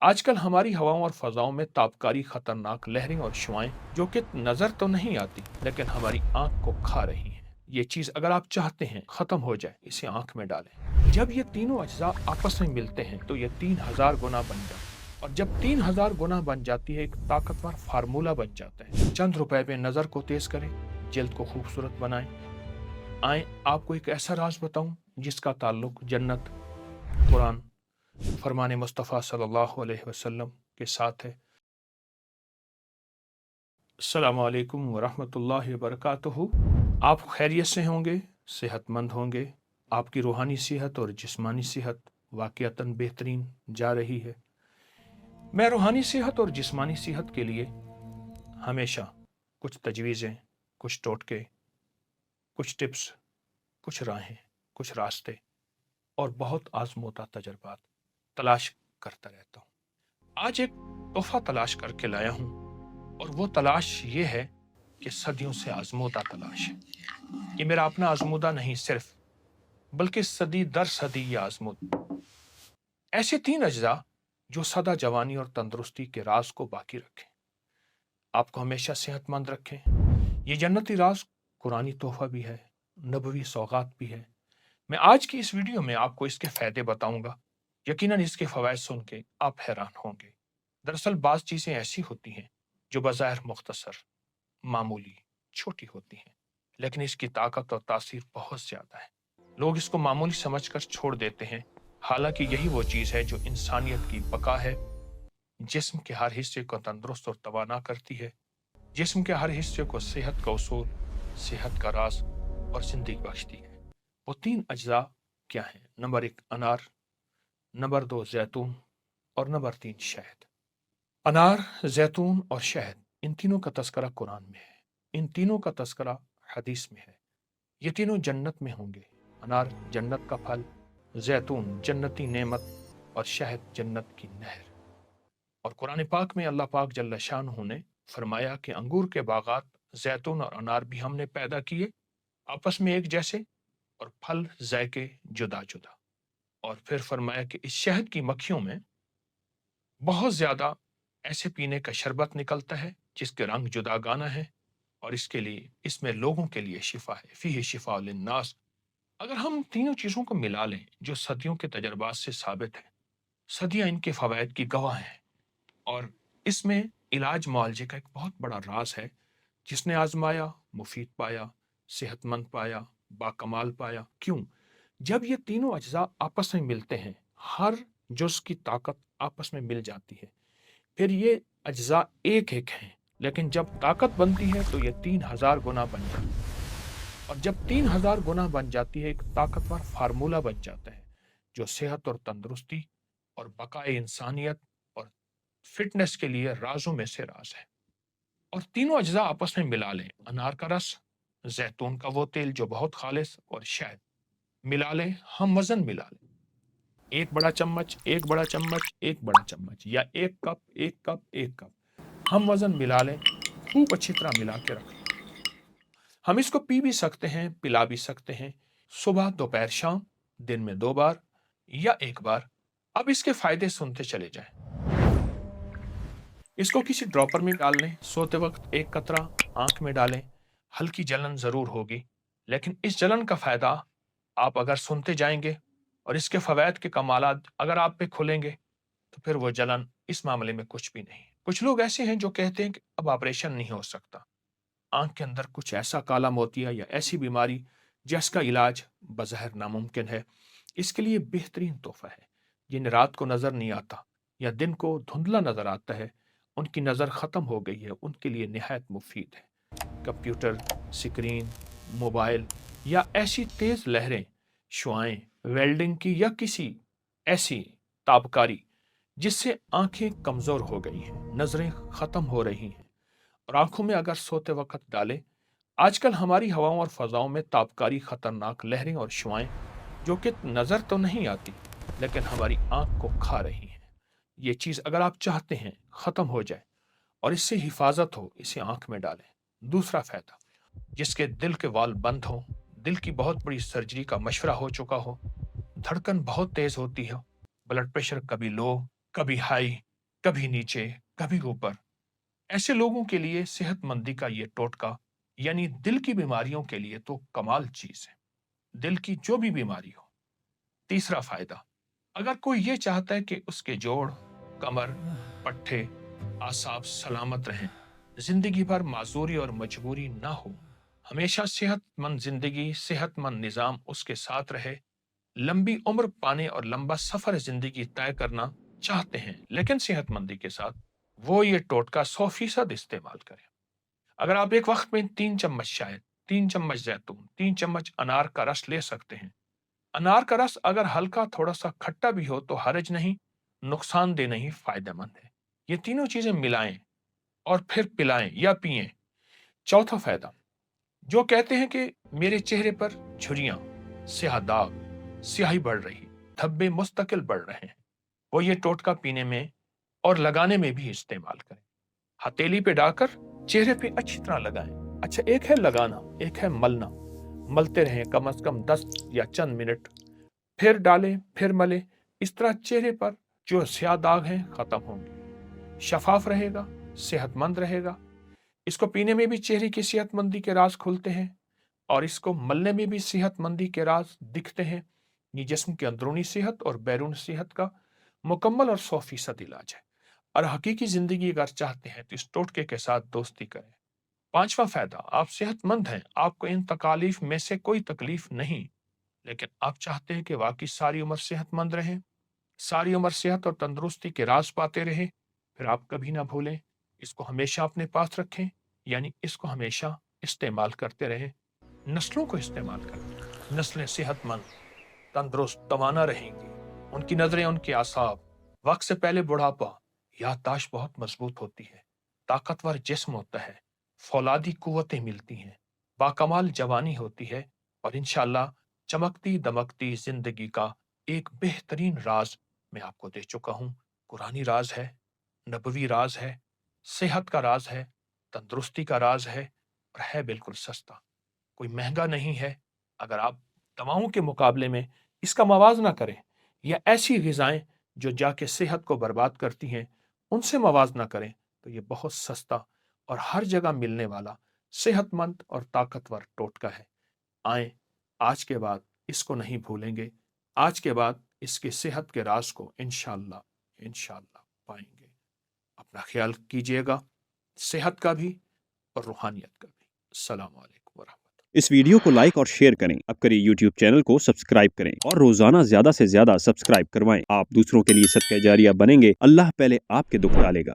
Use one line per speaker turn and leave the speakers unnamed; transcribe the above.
आजकल हमारी हवाओं और फजाओं में ताबकारी खतरनाक लहरें और शुआएं जो कि नजर तो नहीं आती लेकिन हमारी आंख को खा रही हैं। ये चीज अगर आप चाहते हैं खत्म हो जाए, इसे आंख में डालें। जब ये तीनों अज्जा आपस में मिलते हैं तो ये 3000 गुना बन जाते हैं, और जब 3000 गुना बन जाती है एक ताकतवर फार्मूला बन जाता है। चंद रुपए में नजर को तेज करें, जल्द को खूबसूरत बनाएं। आए आपको एक ऐसा राज बताऊं जिसका ताल्लुक जन्नत, कुरान, फरमाने मुस्तफ़ा सल्लल्लाहु अलैहि वसल्लम के साथ है। अस्सलामु अलैकुम व रहमतुल्लाहि व बरकातुहू। आप खैरियत से होंगे, सेहतमंद होंगे। आपकी रूहानी सेहत और जिस्मानी सेहत वाक़ियतन बेहतरीन जा रही है। मैं रूहानी सेहत और जिस्मानी सेहत के लिए हमेशा कुछ तजवीज़ें, कुछ टोटके, कुछ टिप्स, कुछ राहें, कुछ रास्ते और बहुत आज़मूदा तजर्बात तलाश करता रहता हूँ। आज एक तोहफा तलाश करके लाया हूँ, और वो तलाश ये है कि सदियों से आज़मूदा तलाश है। ये मेरा अपना आज़मूदा नहीं सिर्फ, बल्कि सदी दर सदी ये आज़मूदा। ऐसे 3 अज्जा जो सदा जवानी और तंदुरुस्ती के राज को बाकी रखें, आपको हमेशा सेहतमंद रखें। ये जन्नती राज कुरानी तोहफा भी है, नबवी सौगात भी है। मैं आज की इस वीडियो में आपको इसके फायदे बताऊंगा। यकीनन इसके फवायद सुन के आप हैरान होंगे। दरअसल बाज़ चीज़ें ऐसी होती हैं जो बज़ाहिर मुख्तसर, मामूली, छोटी होती हैं, लेकिन इसकी ताकत और तासीर बहुत ज़्यादा है। लोग इसको मामूली समझकर छोड़ देते हैं, हालांकि यही वो चीज़ है जो इंसानियत की बका है। जिस्म के हर हिस्से को तंदुरुस्त और तवाना करती है। जिस्म के हर हिस्से को सेहत का उसूल, सेहत का राज और जिंदगी बख्शती है। वो 3 अज्जा क्या हैं? नंबर 1 अनार, नंबर 2 जैतून और नंबर 3 शहद। अनार, जैतून और शहद, इन तीनों का तस्करा कुरान में है। इन तीनों का तस्करा हदीस में है। ये तीनों जन्नत में होंगे। अनार जन्नत का फल, जैतून जन्नती नेमत और शहद जन्नत की नहर। और कुरान पाक में अल्लाह पाक जल्ल शानहू ने फरमाया कि अंगूर के बागात, जैतून और अनार भी हमने पैदा किए, आपस में एक जैसे और फल जायके जुदा जुदा। और फिर फरमाया कि इस शहद की मक्खियों में बहुत ज्यादा ऐसे पीने का शरबत निकलता है जिसके रंग जुदा गाना है, और इसके लिए, इसमें लोगों के लिए शिफा है। फीही शिफा लिन्नास। अगर हम तीनों चीजों को मिला लें जो सदियों के तजर्बात से साबित है, सदियां इनके फवायद की गवाह हैं, और इसमें इलाज मुआलजे का एक बहुत बड़ा राज है। जिसने आजमाया मुफीद पाया, सेहतमंद पाया, बाकमाल पाया। क्यों? जब ये तीनों अज्जा आपस में मिलते हैं, हर जुज़ की ताकत आपस में मिल जाती है, फिर ये अज्जा एक एक हैं, लेकिन जब ताकत बनती है तो ये 3000 गुना बन जाती है। और जब 3000 गुना बन जाती है एक ताकतवर फार्मूला बन जाता है जो सेहत और तंदुरुस्ती और बकाए इंसानियत और फिटनेस के लिए राजों में से राज है। और तीनों अज्जा आपस में मिला लें, अनार का रस, जैतून का वो तेल जो बहुत खालिस, और शहद मिला लें। हम वजन मिला लें, 1 बड़ा चम्मच, 1 बड़ा चम्मच, 1 बड़ा चम्मच, या 1 कप, 1 कप, 1 कप। हम वजन मिला लें, खूब अच्छी तरह मिला के रख लें। हम इसको पी भी सकते हैं, पिला भी सकते हैं, सुबह, दोपहर, शाम, दिन में 2 बार या 1 बार। अब इसके फायदे सुनते चले जाएं। इसको किसी ड्रॉपर में डाल लें, सोते वक्त 1 कतरा आंख में डालें। हल्की जलन जरूर होगी, लेकिन इस जलन का फायदा आप अगर सुनते जाएंगे और इसके फवैद के कमालात अगर आप पे खुलेंगे, तो फिर वो जलन इस मामले में कुछ भी नहीं। कुछ लोग ऐसे हैं जो कहते हैं कि अब ऑपरेशन नहीं हो सकता, आंख के अंदर कुछ ऐसा काला मोतिया या ऐसी बीमारी जिसका इलाज बज़ाहिर नामुमकिन है। इसके लिए बेहतरीन तोहफा है। जिन्हें रात को नजर नहीं आता या दिन को धुंधला नजर आता है, उनकी नजर खत्म हो गई है, उनके लिए निहायत मुफीद है। कंप्यूटर स्क्रीन, मोबाइल या ऐसी तेज लहरें, शुआएं, वेल्डिंग की या किसी ऐसी ताबकारी जिससे आंखें कमजोर हो गई हैं, नजरें खत्म हो रही हैं, और आंखों में अगर सोते वक्त डालें। आजकल हमारी हवाओं और फजाओं में ताबकारी खतरनाक लहरें और शुआएं जो कि नजर तो नहीं आती लेकिन हमारी आंख को खा रही हैं। ये चीज अगर आप चाहते हैं खत्म हो जाए और इससे हिफाजत हो, इसे आंख में डालें। दूसरा फायदा, जिसके दिल के वाल्व बंद हो, दिल की बहुत बड़ी सर्जरी का मशवरा हो चुका हो, धड़कन बहुत तेज होती हो, ब्लड प्रेशर कभी लो कभी हाई, कभी नीचे, कभी ऊपर। ऐसे लोगों के लिए सेहतमंदी का ये टोटका यानी दिल की बीमारियों के लिए तो कमाल चीज है, दिल की जो भी बीमारी हो। तीसरा फायदा, अगर कोई ये चाहता है कि उसके जोड़, कमर, पट्टे, आसाब सलामत रहें, जिंदगी भर माजूरी और मजबूरी ना हो, हमेशा सेहतमंद जिंदगी, सेहतमंद निजाम उसके साथ रहे, लंबी उम्र पाने और लंबा सफर जिंदगी तय करना चाहते हैं लेकिन सेहतमंदी के साथ, वो ये टोटका 100% इस्तेमाल करें। अगर आप एक वक्त में 3 चम्मच शहद, 3 चम्मच जैतून, 3 चम्मच अनार का रस ले सकते हैं। अनार का रस अगर हल्का थोड़ा सा खट्टा भी हो तो हर्ज नहीं, नुकसानदेह नहीं, फायदेमंद है। ये तीनों चीजें मिलाएं और फिर पिलाएं या पिएं। चौथा फायदा, जो कहते हैं कि मेरे चेहरे पर झुर्रियां, स्याह दाग, स्याही बढ़ रही, धब्बे मुस्तकिल बढ़ रहे हैं, वो ये टोटका पीने में और लगाने में भी इस्तेमाल करें। हथेली पे डालकर चेहरे पे अच्छी तरह लगाएं। अच्छा, एक है लगाना, एक है मलना। मलते रहें कम से कम 10 या चंद मिनट, फिर डालें, फिर मलें। इस तरह चेहरे पर जो स्याह दाग हैं खत्म होंगे, शफाफ रहेगा, सेहतमंद रहेगा। इसको पीने में भी चेहरे की सेहतमंदी के राज खुलते हैं और इसको मलने में भी सेहतमंदी के राज दिखते हैं। ये जिस्म की अंदरूनी सेहत और बैरून सेहत का मुकम्मल और 100% इलाज है। और हकीकी जिंदगी अगर चाहते हैं तो इस टोटके के साथ दोस्ती करें। पांचवा फायदा, आप सेहतमंद हैं, आपको इन तकालीफ में से कोई तकलीफ नहीं, लेकिन आप चाहते हैं कि वाकई सारी उम्र सेहतमंद रहें, सारी उम्र सेहत और तंदुरुस्ती के राज पाते रहें, फिर आप कभी ना भूलें, इसको हमेशा अपने पास रखें, यानी इसको हमेशा इस्तेमाल करते रहें, नस्लों को इस्तेमाल करें। नस्लें सेहतमंद, तंदुरुस्त, तवाना रहेंगी, उनकी नजरें, उनके आसाब, वक्त से पहले बुढ़ापा, याददाश्त बहुत मजबूत होती है, ताकतवर जिस्म होता है, फौलादी कुव्वतें मिलती हैं, बाकमाल जवानी होती है और इंशाअल्लाह चमकती दमकती जिंदगी का एक बेहतरीन राज मैं आपको दे चुका हूं। कुरानी राज है, नबवी राज है, सेहत का राज है, तंदुरुस्ती का राज है और है बिल्कुल सस्ता, कोई महंगा नहीं है। अगर आप दवाओं के मुकाबले में इसका मवाजना करें या ऐसी ग़िज़ाएं जो जाके सेहत को बर्बाद करती हैं उनसे मवाजना करें तो ये बहुत सस्ता और हर जगह मिलने वाला सेहतमंद और ताकतवर टोटका है। आए, आज के बाद इसको नहीं भूलेंगे, आज के बाद इसके सेहत के राज को इंशाअल्लाह इंशाअल्लाह पाएंगे। अपना ख्याल कीजिएगा, सेहत का भी और रूहानियत का भी। अस्सलाम वालेकुम वरहमतुल्लाह।
इस वीडियो को लाइक और शेयर करें, अब करिए YouTube चैनल को सब्सक्राइब करें और रोजाना ज्यादा से ज्यादा सब्सक्राइब करवाएं। आप दूसरों के लिए सदका जारिया बनेंगे, अल्लाह पहले आपके दुख टालेगा।